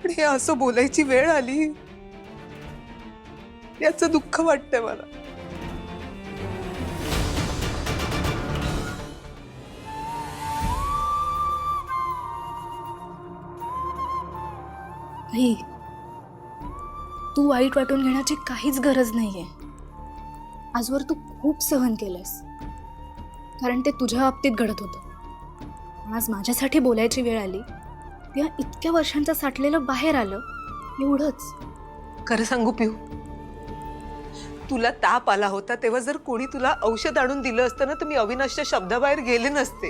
पण हे असं बोलायची वेळ आली याचं दुःख वाटतंय मला. आई, तू वाईट वाटून घेण्याची काहीच गरज नाहीये. आजवर तू खूप सहन केलंस, कारण ते तुझ्या बाबतीत घडत होतं. आज माझ्यासाठी बोलायची वेळ आली तेव्हा इतक्या वर्षांचं साठलेलं बाहेर आलं, एवढंच. खरं सांगू पिहू, तुला ताप आला होता तेव्हा जर कोणी तुला औषध आणून दिलं असतं ना तर मी अविनाशच्या शब्दाबाहेर गेले नसते.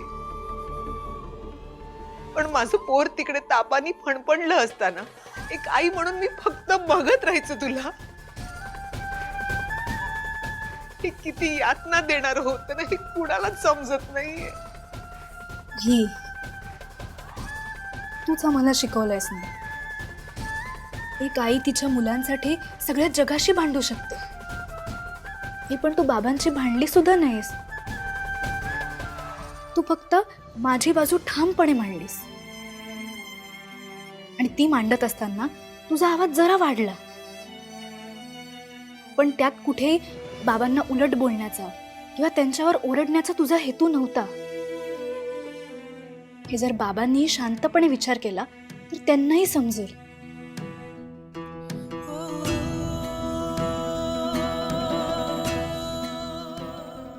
पण माझं पोर तिकडे तापानी फणफणलं असताना एक आई म्हणून मी फक्त बघत राहायचं तुला. हे किती यातना देणार होतं ना हे कुणालाच समजत नाहीये. ही तूच आम्हाला शिकवलंयस ना, एक आई तिच्या मुलांसाठी सगळ्या जगाशी भांडू शकते. हे पण तू बाबांची भांडली सुद्धा नाहीस. तू फक्त माझी बाजू ठामपणे मांडलीस, आणि ती मांडत असताना तुझा आवाज जरा वाढला, पण त्यात कुठेही बाबांना उलट बोलण्याचा किंवा त्यांच्यावर ओरडण्याचा तुझा हेतू नव्हता. हे जर बाबांनी शांतपणे विचार केला तर त्यांनाही समजेल.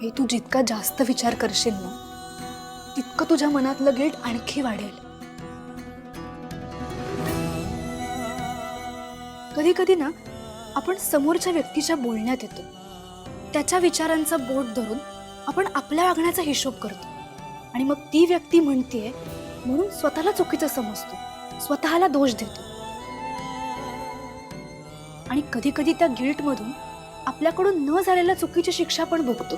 हे तू जितका जास्त विचार करशील ना तितकं तुझ्या मनातलं गिल्ट आणखी वाढेल. कधी कधी ना आपण समोरच्या व्यक्तीच्या बोलण्यात येतो, त्याच्या विचारांचा बोट धरून आपण आपल्या वागण्याचा हिशोब करतो, आणि मग ती व्यक्ती म्हणतेय म्हणून स्वतःला चुकीचं समजतो, स्वतःला दोष देतो, आणि कधी कधी त्या गिल्टमधून आपल्याकडून न झालेल्या चुकीची शिक्षा पण भोगतो.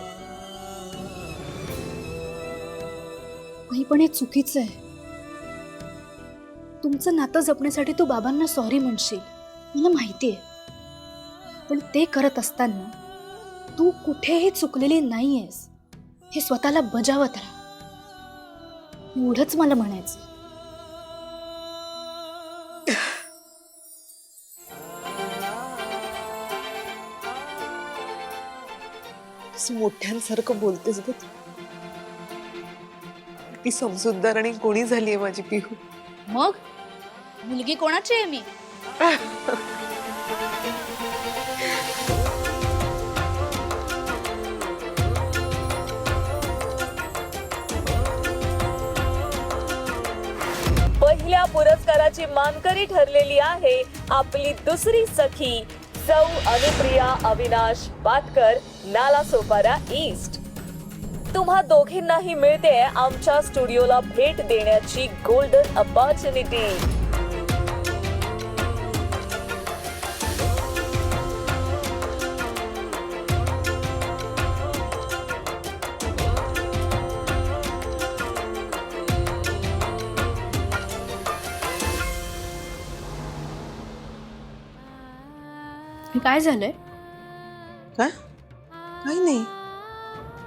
नाही, पण हे चुकीचं आहे. तुमचं नातं जपण्यासाठी तू बाबांना सॉरी म्हणशील, मला माहिती आहे, पण ते करत असताना तू कुठेही चुकलेली नाहीयेस हे स्वतःला बजावत राहा, एवढंच मला म्हणायचं. मोठ्यांसारखं बोलतेस ग. ती समजूतदार आणि कोणी झालीये माझी पिहू. मग मुलगी कोणाची आहे मी? पहिल्या पुरस्काराची मानकरी ठरलेली आहे आपली दुसरी सखी सौ अनुप्रिया अविनाश पाटकर, नालासोपारा ईस्ट. तुम्हा दोघींनाही मिळते आमच्या स्टुडिओला भेट देण्याची गोल्डन अपॉर्च्युनिटी. काय झालंय? काय? काही नाही.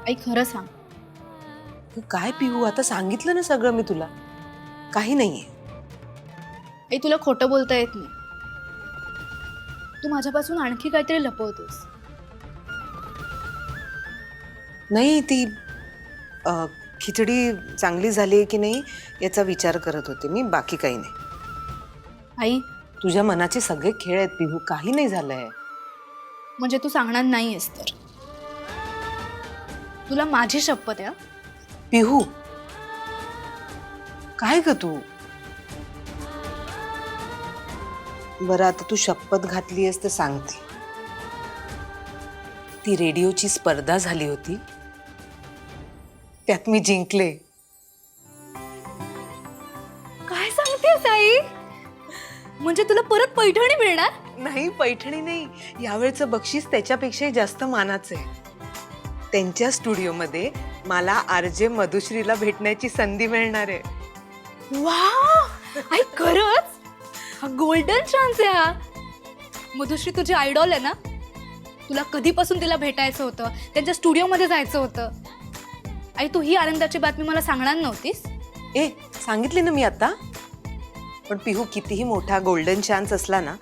आई, खरं सांग. काय पिहू, आता सांगितलं ना सगळं मी तुला. काही नाहीये. आई, तुला खोटं बोलता येत नाही. तू माझ्यापासून आणखी काहीतरी लपवतोस. नाही, ती खिचडी चांगली झाली की नाही याचा विचार करत होते मी, बाकी काही नाही. आई, तुझ्या मनाचे सगळे खेळ आहेत पिहू, काही नाही झालंय. म्हणजे तू सांगणार नाहीयेस तर? तुला माझी शपथ आहे. पिहू, काय ग तू? बरं, आता तू शपथ घातलीयस तर सांगते. ती रेडिओची स्पर्धा झाली होती, त्यात मी जिंकले. काय सांगतेस आई? म्हणजे तुला परत पैठणी मिळणार? नाही, पैठणी नाही, यावेळचं बक्षीस त्याच्यापेक्षाही जास्त मानाचं आहे. त्यांच्या स्टुडिओमध्ये मला आरजे मधुश्रीला भेटण्याची संधी मिळणार आहे. वाह! आई, खरंच? हा गोल्डन चान्स आहे हा. मधुश्री तुझी आयडॉल आहे ना? तुला कधीपासून तिला भेटायचं होतं, त्यांच्या स्टुडिओमध्ये जायचं होतं. आई, तू ही आनंदाची बातमी मला सांगणार नव्हतीस? सांगितली ना मी आता. पण पिहू कितीही मोठा गोल्डन चान्स असला ना